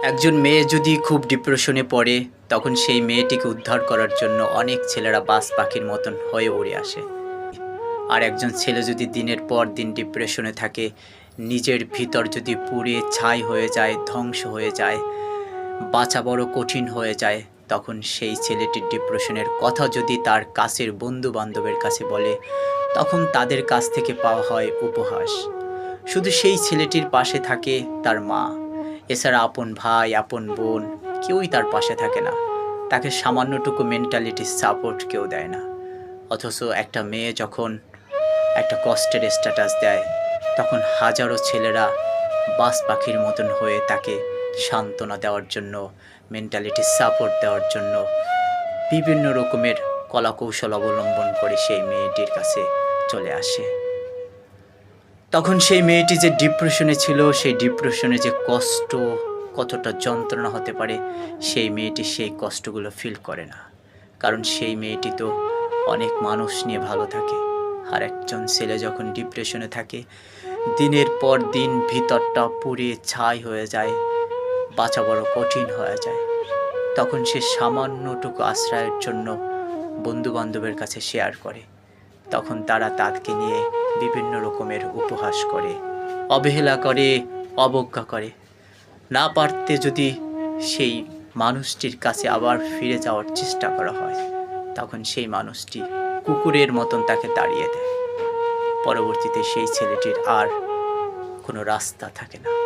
একজন মেয়ে যদি খুব ডিপ্রেশনে পড়ে, তখন সেই মেয়েটিকে উদ্ধার করার জন্য অনেক ছেলেরা বাজ পাখির মতন হয়ে উড়ে আসে। আর একজন ছেলে যদি দিনের পর দিন ডিপ্রেশনে থাকে, নিজের ভিতর যদি পুড়ে ছাই হয়ে যায়, ধ্বংস হয়ে যায়, বাঁচা বড় কঠিন হয়ে যায়, তখন সেই ছেলেটির ডিপ্রেশনের কথা যদি তার কাছের বন্ধু-বান্ধবের কাছে বলে, তখন তাদের কাছ থেকে পাওয়া হয় উপহাস। শুধু সেই ছেলেটির পাশে থাকে তার মা। এছাড়া আপন ভাই, আপন বোন কেউই তার পাশে থাকে না। তাকে সামান্যটুকু মেন্টালিটি সাপোর্ট কেউ দেয় না। অথচ একটা মেয়ে যখন একটা কষ্টের স্ট্যাটাস দেয়, তখন হাজারো ছেলেরা বাজ পাখির মতন হয়ে তাকে সান্ত্বনা দেওয়ার জন্য, মেন্টালিটি সাপোর্ট দেওয়ার জন্য বিভিন্ন রকমের কলাকৌশল অবলম্বন করে সেই মেয়েটির কাছে চলে আসে। তখন সেই মেয়েটি যে ডিপ্রেশনে ছিল, সেই ডিপ্রেশনে যে কষ্ট, কতটা যন্ত্রণা হতে পারে, সেই মেয়েটি সেই কষ্টগুলো ফিল করে না। কারণ সেই মেয়েটি তো অনেক মানুষ নিয়ে ভালো থাকে। আর একজন ছেলে যখন ডিপ্রেশনে থাকে, দিনের পর দিন ভিতরটা পুড়ে ছাই হয়ে যায়, বাঁচা বড় কঠিন হয়ে যায়। তখন সে সামান্যটুকু আশ্রয়ের জন্য বন্ধুবান্ধবের কাছে শেয়ার করে। তখন তারা তাকে নিয়ে বিভিন্ন রকমের উপহাস করে, অবহেলা করে, অবজ্ঞা করে। না পারতে যদি সেই মানুষটির কাছে আবার ফিরে যাওয়ার চেষ্টা করা হয়, তখন সেই মানুষটি কুকুরের মতন তাকে তাড়িয়ে দেয়। পরবর্তীতে সেই ছেলেটির আর কোনো রাস্তা থাকে না।